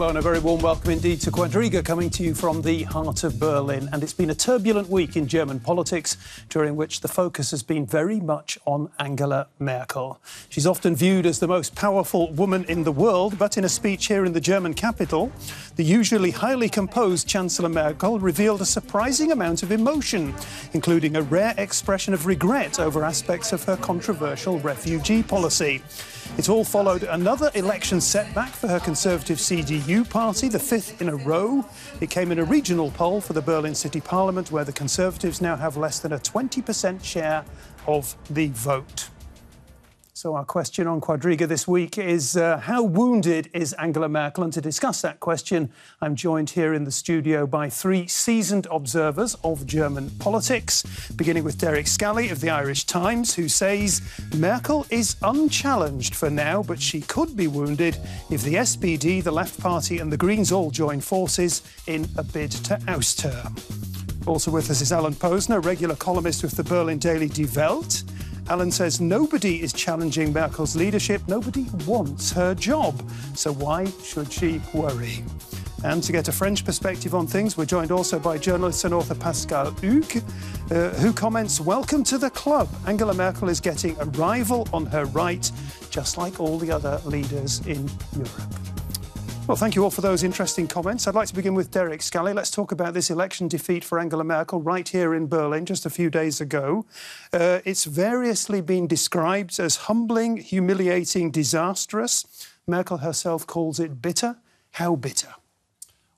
Hello and a very warm welcome indeed to Quadriga, coming to you from the heart of Berlin. And it's been a turbulent week in German politics, during which the focus has been very much on Angela Merkel. She's often viewed as the most powerful woman in the world, but in a speech here in the German capital, the usually highly composed Chancellor Merkel revealed a surprising amount of emotion, including a rare expression of regret over aspects of her controversial refugee policy. It all followed another election setback for her Conservative CDU party, the fifth in a row. It came in a regional poll for the Berlin City Parliament, where the Conservatives now have less than a 20% share of the vote. So our question on Quadriga this week is, how wounded is Angela Merkel? And to discuss that question, I'm joined here in the studio by three seasoned observers of German politics, beginning with Derek Scally of the Irish Times, who says Merkel is unchallenged for now, but she could be wounded if the SPD, the Left Party and the Greens all join forces in a bid to oust her. Also with us is Alan Posener, regular columnist with the Berlin daily Die Welt. Alan says nobody is challenging Merkel's leadership, nobody wants her job, so why should she worry? And to get a French perspective on things, we're joined also by journalist and author Pascale Hugues, who comments, welcome to the club. Angela Merkel is getting a rival on her right, just like all the other leaders in Europe. Well, thank you all for those interesting comments. I'd like to begin with Derek Scally. Let's talk about this election defeat for Angela Merkel right here in Berlin just a few days ago. It's variously been described as humbling, humiliating, disastrous. Merkel herself calls it bitter. How bitter?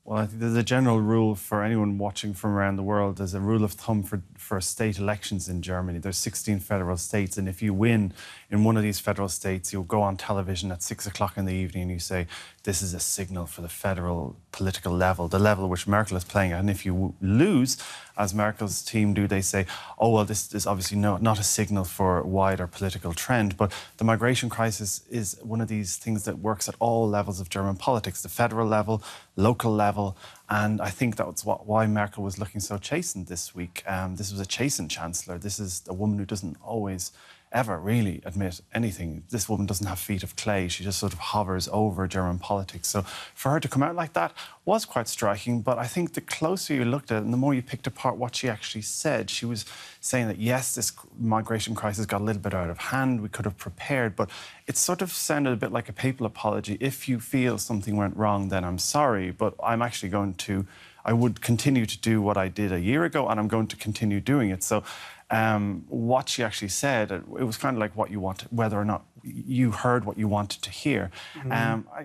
Well, I think there's a general rule for anyone watching from around the world. There's a rule of thumb for state elections in Germany. There's 16 federal states, and if you win in one of these federal states, you'll go on television at 6 o'clock in the evening and you say, this is a signal for the federal political level, the level which Merkel is playing at. And if you lose, as Merkel's team do, they say, oh, well, this is obviously not a signal for a wider political trend. But the migration crisis is one of these things that works at all levels of German politics, the federal level, local level. And I think that's why Merkel was looking so chastened this week. This was a chastened Chancellor. This is a woman who doesn't always ever really admit anything. This woman doesn't have feet of clay. She just sort of hovers over German politics. So for her to come out like that was quite striking. But I think the closer you looked at it and the more you picked apart what she actually said, she was saying that, yes, this migration crisis got a little bit out of hand. We could have prepared. But it sort of sounded a bit like a papal apology. If you feel something went wrong, then I'm sorry. But I'm actually I would continue to do what I did a year ago, and I'm going to continue doing it. So what she actually said, it was kind of like what you wanted, whether or not you heard what you wanted to hear.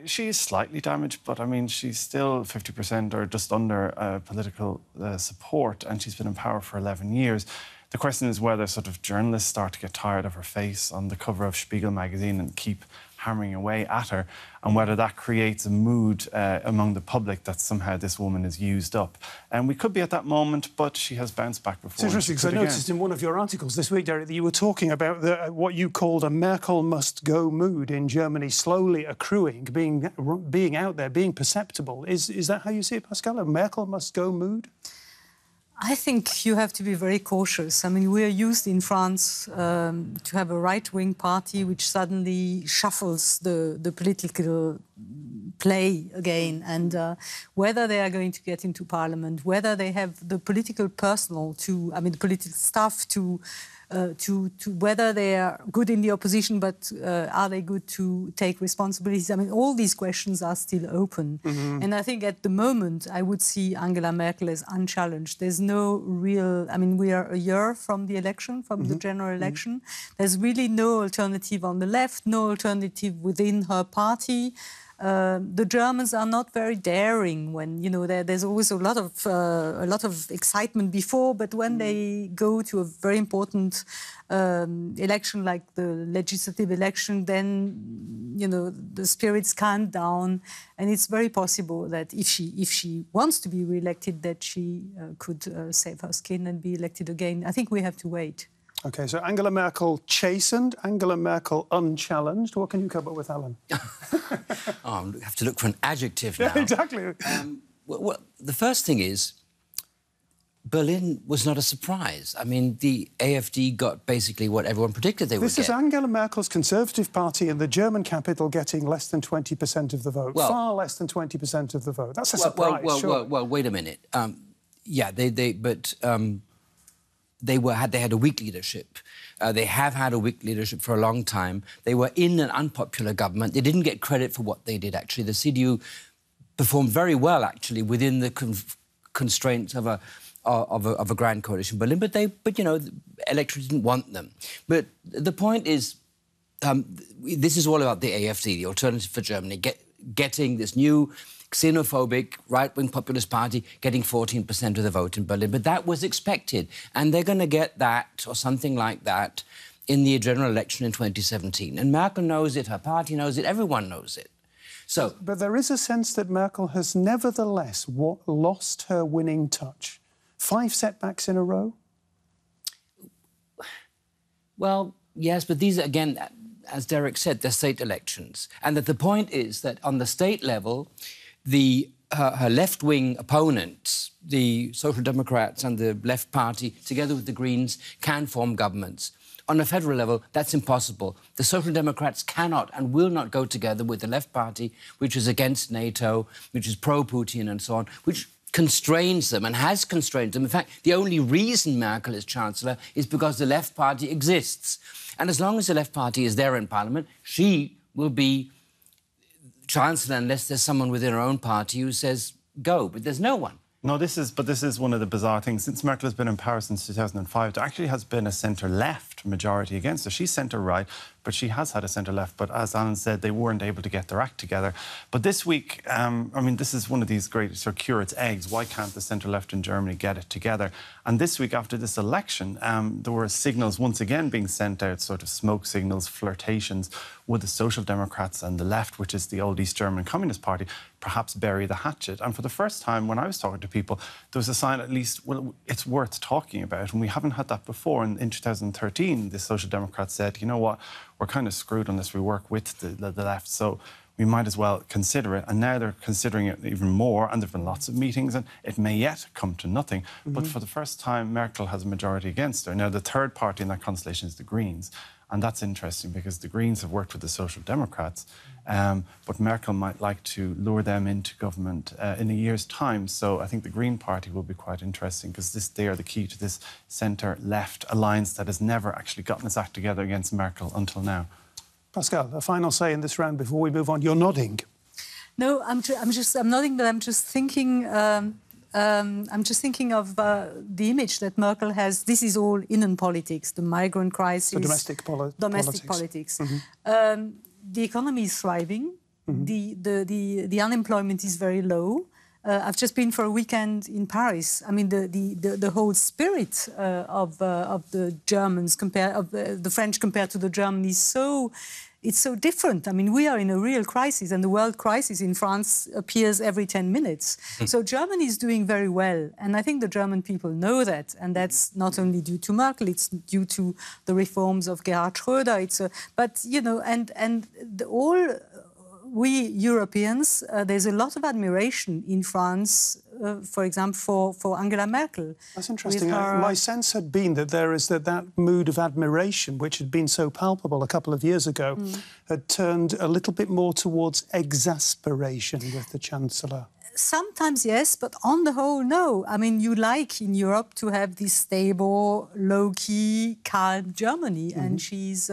She is slightly damaged, but I mean, she's still 50% or just under political support, and she's been in power for 11 years. The question is whether sort of journalists start to get tired of her face on the cover of Spiegel magazine and keep hammering away at her, and whether that creates a mood among the public that somehow this woman is used up. And we could be at that moment, but she has bounced back before. It's interesting, because I noticed in one of your articles this week, Derek, that you were talking about what you called a Merkel must-go mood in Germany, slowly accruing, being out there, being perceptible. Is that how you see it, Pascale? A Merkel must-go mood? I think you have to be very cautious. I mean, we are used in France to have a right-wing party which suddenly shuffles the political play again. And whether they are going to get into parliament, whether they have the political personnel the political staff to whether they are good in the opposition, but are they good to take responsibilities? I mean, all these questions are still open. And I think at the moment, I would see Angela Merkel as unchallenged. There's no real... I mean, we are a year from the election, from the general election. There's really no alternative on the left, no alternative within her party. The Germans are not very daring when, you know, there's always a lot of excitement before, but when they go to a very important election like the legislative election, then, you know, the spirits calm down, and it's very possible that if she wants to be re-elected, that she could save her skin and be elected again. I think we have to wait. OK, so Angela Merkel chastened, Angela Merkel unchallenged. What can you come up with, Alan? I have to look for an adjective now. Yeah, exactly. Well, the first thing is, Berlin was not a surprise. I mean, the AfD got basically what everyone predicted they would get. This is Angela Merkel's Conservative Party in the German capital getting less than 20% of the vote. Well, far less than 20% of the vote. That's a surprise, well, wait a minute. Yeah, they had a weak leadership. They have had a weak leadership for a long time. They were in an unpopular government. They didn't get credit for what they did, actually. The CDU performed very well, actually, within the constraints of a grand coalition Berlin, but you know, the electorate didn't want them. But the point is, this is all about the AfD, the Alternative for Germany, getting this new xenophobic right-wing populist party getting 14% of the vote in Berlin. But that was expected, and they're going to get that or something like that in the general election in 2017. And Merkel knows it, her party knows it, everyone knows it. So, but there is a sense that Merkel has nevertheless lost her winning touch. 5 setbacks in a row? Well, yes, but these are, again, as Derek said, they're state elections. And that the point is that on the state level, her left-wing opponents, the Social Democrats and the Left Party, together with the Greens, can form governments. On a federal level, that's impossible. The Social Democrats cannot and will not go together with the Left Party, which is against NATO, which is pro-Putin and so on, which constrains them and has constrained them. In fact, the only reason Merkel is Chancellor is because the Left Party exists. And as long as the Left Party is there in Parliament, she will be Chancellor unless there's someone within her own party who says go, but there's no one. No, this is one of the bizarre things. Since Merkel has been in power since 2005, there actually has been a centre-left majority against her. She's centre-right, but she has had a centre-left. But as Alan said, they weren't able to get their act together. But this week, I mean, this is one of these great sort of curate's eggs. Why can't the centre-left in Germany get it together? And this week, after this election, there were signals once again being sent out, sort of smoke signals, flirtations with the Social Democrats and the left, which is the old East German Communist Party, perhaps bury the hatchet. And for the first time, when I was talking to people, there was a sign, at least, well, it's worth talking about. And we haven't had that before. And in 2013, the Social Democrats said, you know what, we're kind of screwed unless we work with the left, so we might as well consider it. And now they're considering it even more, and there have been lots of meetings, and it may yet come to nothing. But for the first time, Merkel has a majority against her. Now, the third party in that constellation is the Greens. And that's interesting because the Greens have worked with the Social Democrats, but Merkel might like to lure them into government in a year's time. So I think the Green Party will be quite interesting because they are the key to this centre-left alliance that has never actually gotten its act together against Merkel until now. Pascale, a final say in this round before we move on. You're nodding. No, I'm nodding, but I'm just thinking... I'm just thinking of the image that Merkel has. This is all inner politics, the migrant crisis, the domestic politics. The economy is thriving. The unemployment is very low. I've just been for a weekend in Paris. I mean, the whole spirit of the Germans the French compared to the German is so. It's so different. I mean, we are in a real crisis, and the world crisis in France appears every 10 minutes. So Germany is doing very well, and I think the German people know that, and that's not only due to Merkel, it's due to the reforms of Gerhard Schröder. But, you know, we Europeans, there's a lot of admiration in France, for example, for Angela Merkel. That's interesting. My sense had been that there is that mood of admiration, which had been so palpable a couple of years ago, had turned a little bit more towards exasperation with the Chancellor. Sometimes, yes, but on the whole, no. I mean, you like in Europe to have this stable, low-key, calm Germany, and she's,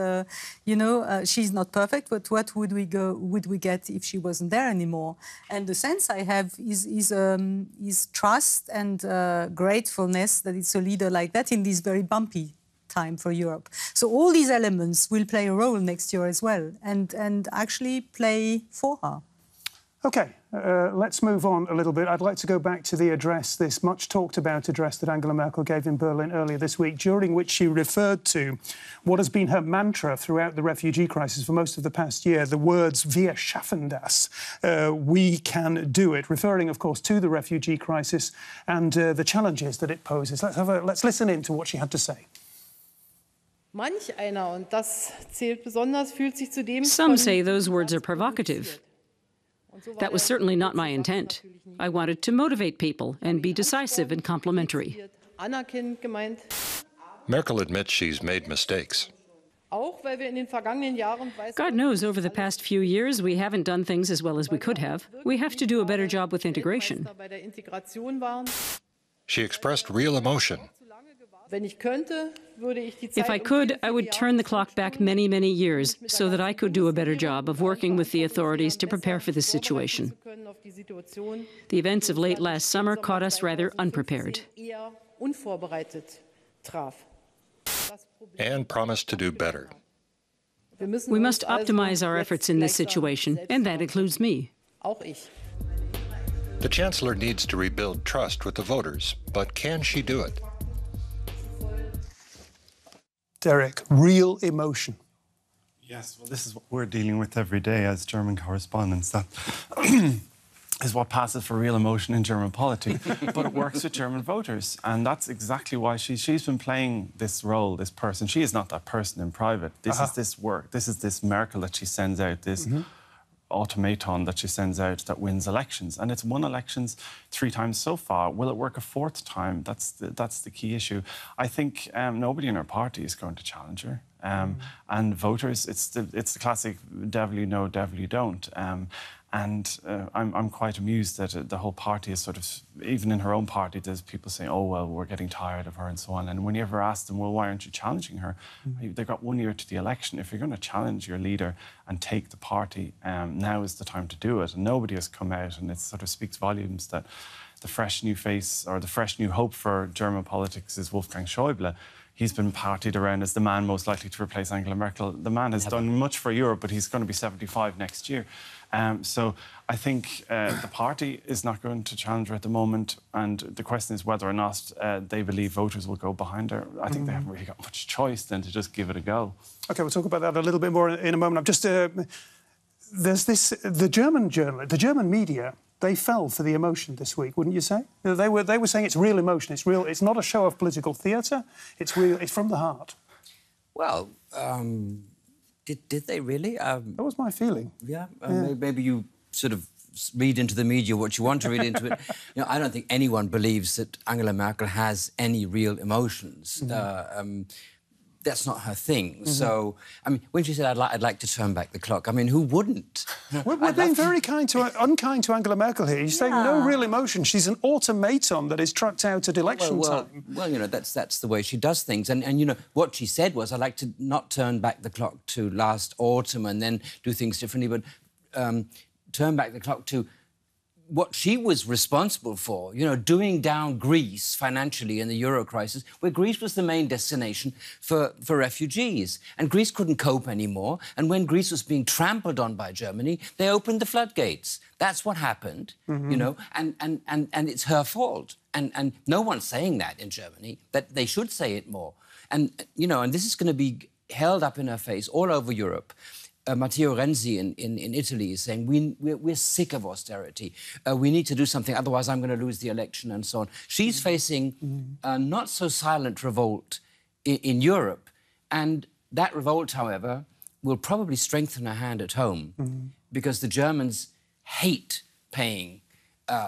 she's not perfect. But what would we get if she wasn't there anymore? And the sense I have is trust and gratefulness that it's a leader like that in this very bumpy time for Europe. So all these elements will play a role next year as well, and actually play for her. OK, let's move on a little bit. I'd like to go back to the address, this much-talked-about address that Angela Merkel gave in Berlin earlier this week, during which she referred to what has been her mantra throughout the refugee crisis for most of the past year, the words, "Wir schaffen das," we can do it, referring, of course, to the refugee crisis and the challenges that it poses. Let's listen in to what she had to say. Some say those words are provocative. That was certainly not my intent. I wanted to motivate people and be decisive and complimentary. anerkennend gemeint. Merkel admits she's made mistakes. God knows over the past few years we haven't done things as well as we could have. We have to do a better job with integration. She expressed real emotion. If I could, I would turn the clock back many, many years so that I could do a better job of working with the authorities to prepare for this situation. The events of late last summer caught us rather unprepared. And promised to do better. We must optimize our efforts in this situation, and that includes me. The Chancellor needs to rebuild trust with the voters, but can she do it? Derek, real emotion. Yes, well, this is what we're dealing with every day as German correspondents. That is what passes for real emotion in German politics, but it works with German voters, and that's exactly why she's been playing this role, this person. She is not that person in private. This is this work. This is this Merkel that she sends out, this automaton that she sends out that wins elections, and it's won elections 3 times so far. Will it work a 4th time? That's the key issue. I think nobody in her party is going to challenge her, and voters, it's the classic devil you know, devil you don't. I'm quite amused that the whole party is sort of, even in her own party, there's people saying, oh, well, we're getting tired of her and so on. And when you ever ask them, well, why aren't you challenging her? They've got 1 year to the election. If you're going to challenge your leader and take the party, now is the time to do it. And nobody has come out, and it sort of speaks volumes that the fresh new face or the fresh new hope for German politics is Wolfgang Schäuble. He's been partied around as the man most likely to replace Angela Merkel. The man has done much for Europe, but he's going to be 75 next year. So I think the party is not going to challenge her at the moment, and the question is whether or not they believe voters will go behind her. I think they haven't really got much choice than to just give it a go. OK, we'll talk about that a little bit more in a moment. I've just there's this the German media. They fell for the emotion this week, wouldn't you say? They were saying it's real emotion. It's real. It's not a show of political theatre. It's real. It's from the heart. Well, did they really? That was my feeling. Yeah. Maybe you sort of read into the media what you want to read into it. You know, I don't think anyone believes that Angela Merkel has any real emotions. That's not her thing. So, I mean, when she said, I'd like to turn back the clock, I mean, who wouldn't? We're being very unkind to Angela Merkel here. You're saying no real emotion. She's an automaton that is trucked out at election time. Well, you know, that's the way she does things. And, you know, what she said was, I'd like to not turn back the clock to last autumn and then do things differently, but turn back the clock to what she was responsible for, you know, doing down Greece financially in the Euro crisis, where Greece was the main destination for refugees. And Greece couldn't cope anymore. And when Greece was being trampled on by Germany, they opened the floodgates. That's what happened, you know, and it's her fault. And no one's saying that in Germany, that they should say it more. And, you know, and this is going to be held up in her face all over Europe. Matteo Renzi in Italy is saying, we're sick of austerity. We need to do something, otherwise I'm going to lose the election and so on. She's facing a not-so-silent revolt in Europe. And that revolt, however, will probably strengthen her hand at home because the Germans hate paying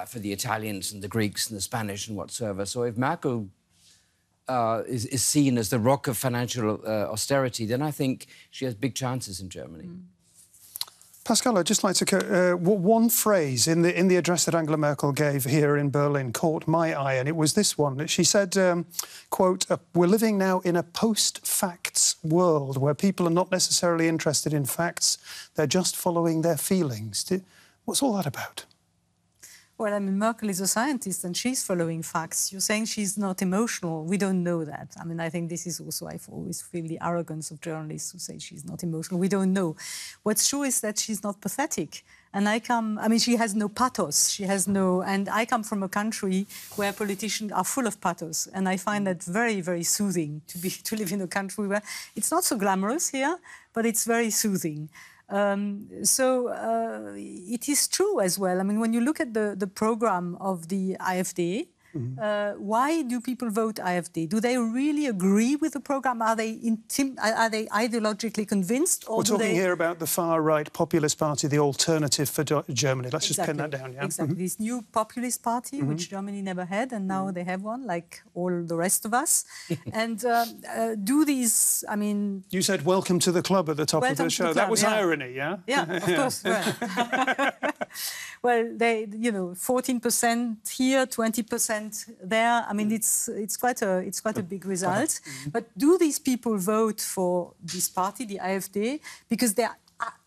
for the Italians and the Greeks and the Spanish and whatsoever. So if Merkel is seen as the rock of financial austerity, then I think she has big chances in Germany. Pascale, I'd just like to... one phrase in the address that Angela Merkel gave here in Berlin caught my eye, and it was this one. She said, quote, we're living now in a post-facts world where people are not necessarily interested in facts, they're just following their feelings. What's all that about? Well, I mean, Merkel is a scientist and she's following facts. You're saying she's not emotional. We don't know that. I mean, I think this is also, I always feel the arrogance of journalists who say she's not emotional. We don't know. What's true is that she's not pathetic. And she has no pathos. She has no... And I come from a country where politicians are full of pathos. And I find that very, very soothing to live in a country where it's not so glamorous here, but it's very soothing. It is true as well. I mean, when you look at the program of the AfD, why do people vote AfD? Do they really agree with the program? Are they ideologically convinced? Or we're talking here about the far-right populist party, the Alternative for Germany. Let's just pin that down, yeah? Exactly. This new populist party, which Germany never had, and now they have one, like all the rest of us. And do these, I mean... You said welcome to the club at the top of the show. That was irony, yeah? Yeah, of course. Well, they, you know, 14% here, 20% there. I mean, it's quite a big result. But do these people vote for this party, the AfD, because they are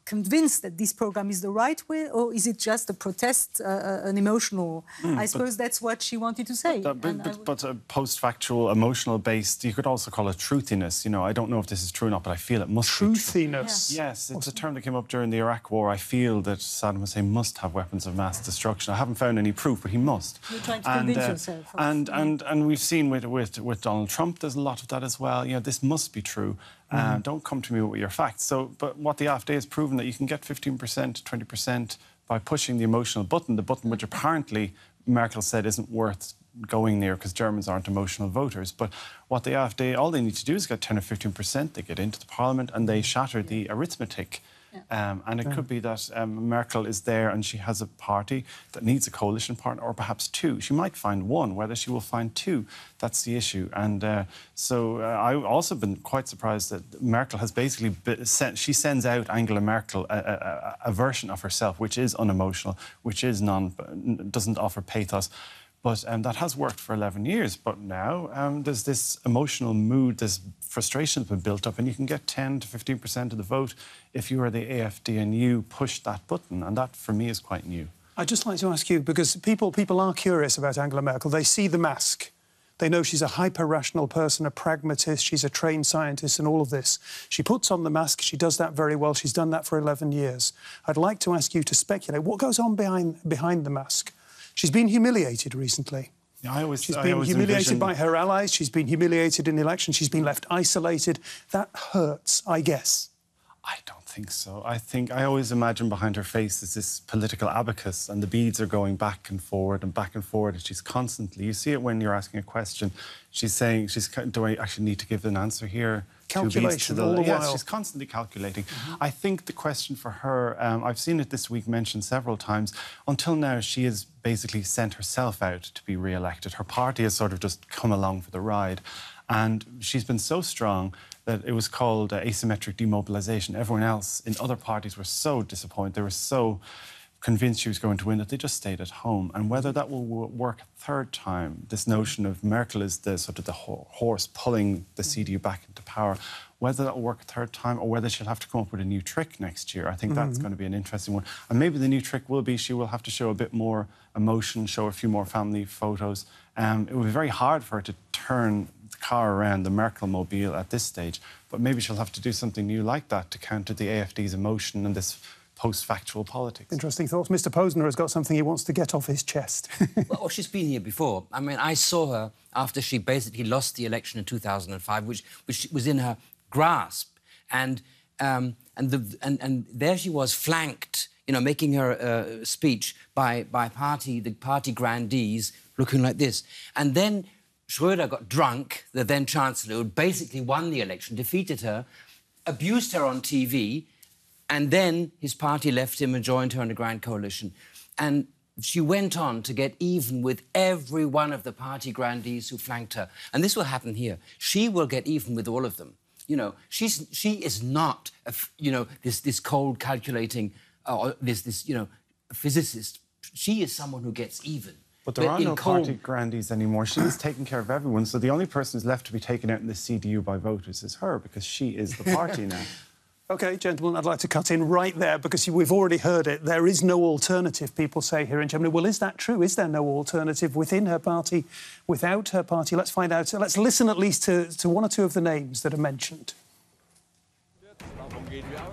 convinced that this program is the right way, or is it just a protest, an emotional? I suppose that's what she wanted to say. But a post-factual, emotional-based, you could also call it truthiness. You know, I don't know if this is true or not, but I feel it must be true. Truthiness? Yes, it's a term that came up during the Iraq War. I feel that Saddam Hussein must have weapons of mass destruction. I haven't found any proof, but he must. You're trying to convince yourself. And we've seen with Donald Trump, there's a lot of that as well. You know, this must be true. Don't come to me with your facts. But what the AfD has proven that you can get 15%, 20% by pushing the emotional button, the button which apparently Merkel said isn't worth going near because Germans aren't emotional voters. But what the AfD, all they need to do is get 10 or 15%. They get into the parliament and they shatter the arithmetic. And it could be that Merkel is there and she has a party that needs a coalition partner, or perhaps two. She might find one. Whether she will find two, that's the issue. And so I've also been quite surprised that Merkel has basically she sends out Angela Merkel a version of herself which is unemotional, which is doesn't offer pathos. But that has worked for 11 years. But now there's this emotional mood, this frustration has been built up, and you can get 10 to 15% of the vote if you are the AfD and you push that button. And that, for me, is quite new. I'd just like to ask you, because people are curious about Angela Merkel. They see the mask. They know she's a hyper-rational person, a pragmatist, she's a trained scientist and all of this. She puts on the mask, she does that very well. She's done that for 11 years. I'd like to ask you to speculate. What goes on behind the mask? She's been humiliated recently. Yeah, she's been humiliated by her allies. She's been humiliated in the election. She's been left isolated. That hurts, I guess. I don't think so. I always imagine behind her face is this political abacus and the beads are going back and forward and back and forward. And she's constantly, you see it when you're asking a question, she's saying, do I actually need to give an answer here? Calculation all the while. Yes, she's constantly calculating. I think the question for her, I've seen it this week mentioned several times, until now she has basically sent herself out to be re-elected. Her party has sort of just come along for the ride. And she's been so strong that it was called asymmetric demobilisation. Everyone else in other parties were so disappointed. They were so convinced she was going to win that they just stayed at home. And whether that will work a third time, this notion of Merkel is the sort of the horse pulling the CDU back into power, whether that will work a third time or whether she'll have to come up with a new trick next year, I think that's going to be an interesting one. And maybe the new trick will be she will have to show a bit more emotion, show a few more family photos. It will be very hard for her to turn the car around the Merkel mobile at this stage, but maybe she'll have to do something new like that to counter the AfD's emotion and this post-factual politics. Interesting thoughts. Mr. Posener has got something he wants to get off his chest. Well, she's been here before. I mean, I saw her after she basically lost the election in 2005, which was in her grasp, and there she was flanked, you know, making her speech by the party grandees looking like this, and then Schröder got drunk, the then Chancellor, who basically won the election, defeated her, abused her on TV. And then his party left him and joined her in a grand coalition. And she went on to get even with every one of the party grandees who flanked her. And this will happen here. She will get even with all of them. You know, she is not, this cold calculating, this physicist. She is someone who gets even. But there are no party grandees anymore. She's taking care of everyone. So the only person who's left to be taken out in the CDU by voters is her, because she is the party now. OK, gentlemen, I'd like to cut in right there because we've already heard it. There is no alternative, people say here in Germany. Well, is that true? Is there no alternative within her party, without her party? Let's find out. Let's listen at least to one or two of the names that are mentioned.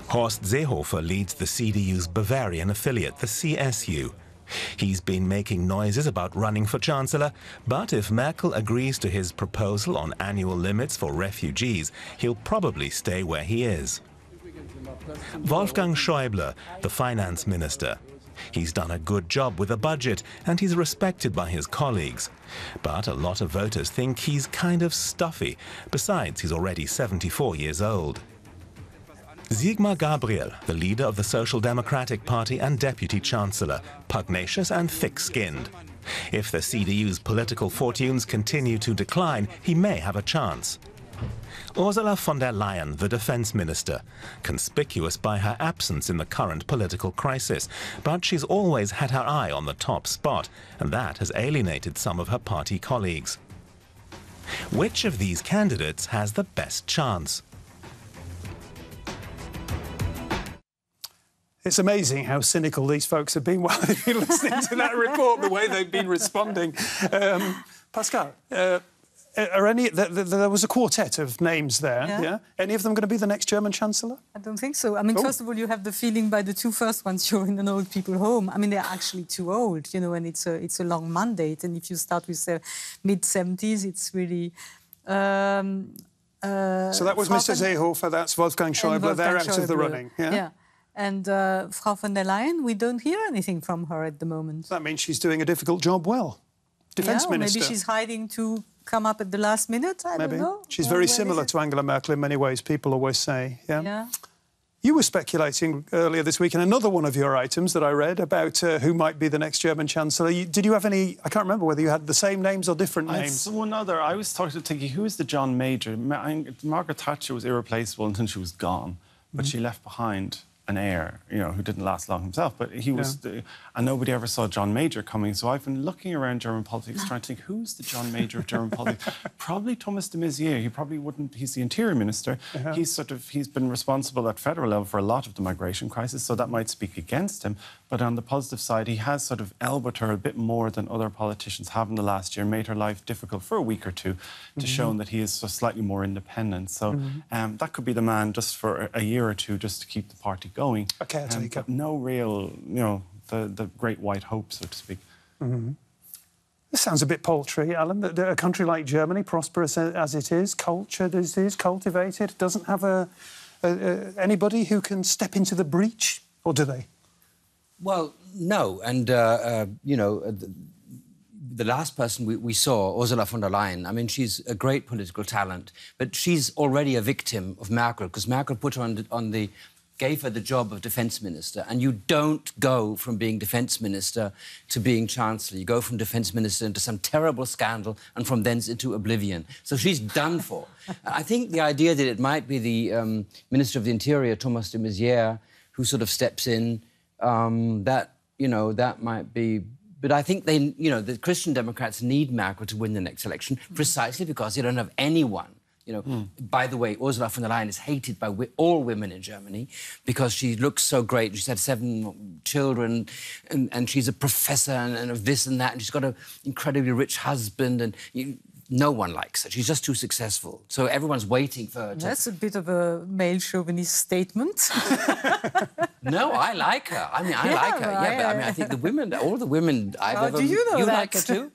Horst Seehofer leads the CDU's Bavarian affiliate, the CSU. He's been making noises about running for Chancellor, but if Merkel agrees to his proposal on annual limits for refugees, he'll probably stay where he is. Wolfgang Schäuble, the finance minister. He's done a good job with the budget and he's respected by his colleagues. But a lot of voters think he's kind of stuffy. Besides, he's already 74 years old. Sigmar Gabriel, the leader of the Social Democratic Party and Deputy Chancellor, pugnacious and thick-skinned. If the CDU's political fortunes continue to decline, he may have a chance. Ursula von der Leyen, the defense minister, conspicuous by her absence in the current political crisis, but she's always had her eye on the top spot, and that has alienated some of her party colleagues. Which of these candidates has the best chance? It's amazing how cynical these folks have been while they've been listening to that report, the way they've been responding. Pascale, there was a quartet of names there. Yeah. Any of them going to be the next German Chancellor? I don't think so. I mean, first of all, you have the feeling by the two first ones you're in an old people home. I mean, they're actually too old, you know, and it's a long mandate. And if you start with their mid-70s, it's really... so that was Mr. Seehofer, that's Wolfgang Schäuble, they're out of the running. Yeah. And Frau von der Leyen, we don't hear anything from her at the moment. That means she's doing a difficult job well. Defence Minister. Maybe she's hiding to come up at the last minute, I don't know. She's very similar to Angela Merkel in many ways, people always say. Yeah. You were speculating earlier this week in another one of your items that I read about who might be the next German Chancellor. Did you have any... I can't remember whether you had the same names or different names. One other. I was thinking, who is the John Major? Margaret Thatcher was irreplaceable until she was gone, but she left behind an heir, you know, who didn't last long himself, but he was... and nobody ever saw John Major coming, so I've been looking around German politics trying to think, who's the John Major of German politics? Probably Thomas de Maizière. He probably wouldn't... He's the Interior Minister. He's been responsible at federal level for a lot of the migration crisis, so that might speak against him. But on the positive side, he has sort of elbowed her a bit more than other politicians have in the last year, made her life difficult for a week or two, to show that he is slightly more independent. So that could be the man just for a year or two, just to keep the party going. OK, I'll take it. No real, you know, the great white hope, so to speak. This sounds a bit paltry, Alan, that a country like Germany, prosperous as it is, cultured as it is, cultivated, doesn't have anybody who can step into the breach, or do they? Well, no, and, you know, the last person we saw, Ursula von der Leyen, I mean, she's a great political talent, but she's already a victim of Merkel, because Merkel put her gave her the job of defence minister, and you don't go from being defence minister to being chancellor. You go from defence minister into some terrible scandal and from thence into oblivion. So she's done for. I think the idea that it might be the Minister of the Interior, Thomas de Maizière, who sort of steps in, that, you know, that might be... But I think they, you know, the Christian Democrats need Merkel to win the next election precisely because they don't have anyone. You know, by the way, Ursula von der Leyen is hated by all women in Germany because she looks so great. She's had 7 children, and she's a professor and of this and that, and she's got an incredibly rich husband, and no one likes her. She's just too successful. So everyone's waiting for her to... That's a bit of a male chauvinist statement. No, I like her. I mean, I like her. Yeah, but I mean, I think the women, all the women I've ever... Do you know you that? like her too?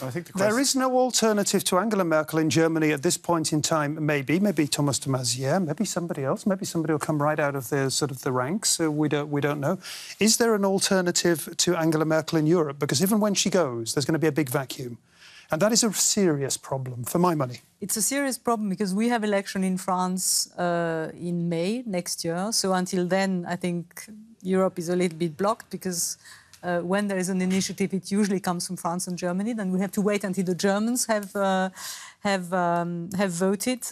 I think there is no alternative to Angela Merkel in Germany at this point in time. Maybe Thomas de Maizière, maybe somebody else, maybe somebody will come right out of the ranks. We don't know. Is there an alternative to Angela Merkel in Europe? Because even when she goes, there's going to be a big vacuum. And that is a serious problem, for my money. It's a serious problem because we have election in France in May next year. So until then, I think Europe is a little bit blocked because when there is an initiative, it usually comes from France and Germany. Then we have to wait until the Germans have voted.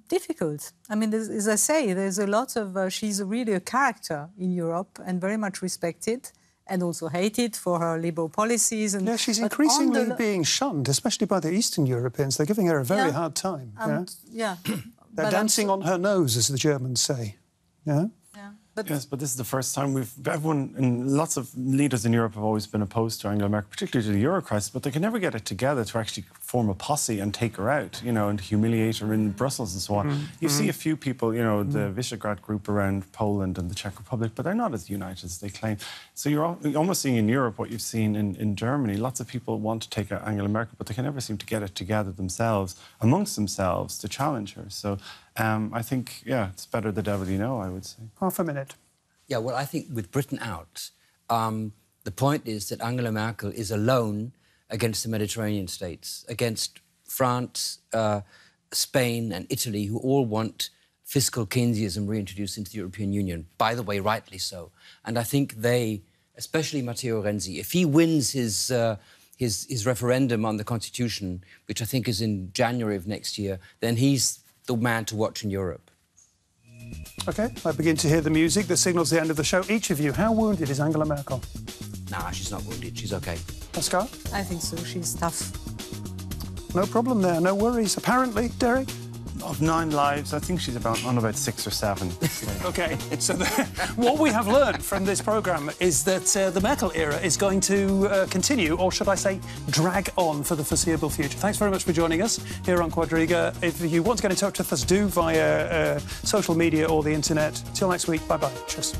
Difficult. I mean, as I say, there's a lot of... she's really a character in Europe and very much respected. And also hated for her liberal policies. And, yeah, she's increasingly being shunned, especially by the Eastern Europeans. They're giving her a very hard time. They're dancing on her nose, as the Germans say. Yeah. Yes, but this is the first time everyone, and lots of leaders in Europe have always been opposed to Angela Merkel, particularly to the Euro crisis, but they can never get it together to actually form a posse and take her out, you know, and humiliate her in Brussels and so on. You see a few people, you know, the Visegrad group around Poland and the Czech Republic, but they're not as united as they claim. So you're almost seeing in Europe what you've seen in Germany. Lots of people want to take out Angela Merkel, but they can never seem to get it together themselves, amongst themselves, to challenge her. So I think, yeah, it's better the devil you know, I would say. Half a minute. Yeah, well, I think with Britain out, the point is that Angela Merkel is alone against the Mediterranean states, against France, Spain and Italy, who all want fiscal Keynesianism reintroduced into the European Union. By the way, rightly so. And I think they, especially Matteo Renzi, if he wins his referendum on the Constitution, which I think is in January of next year, then he's the man to watch in Europe. OK, I begin to hear the music that signals the end of the show. Each of you, how wounded is Angela Merkel? Nah, she's not wounded. She's OK. Pascale? I think so. She's tough. No problem there, no worries. Apparently, Derek? Of 9 lives, I think she's on about 6 or 7. OK, so what we have learned from this programme is that the Merkel era is going to continue, or should I say, drag on for the foreseeable future. Thanks very much for joining us here on Quadriga. If you want to get in touch with us, do via social media or the internet. Till next week, bye-bye. Cheers.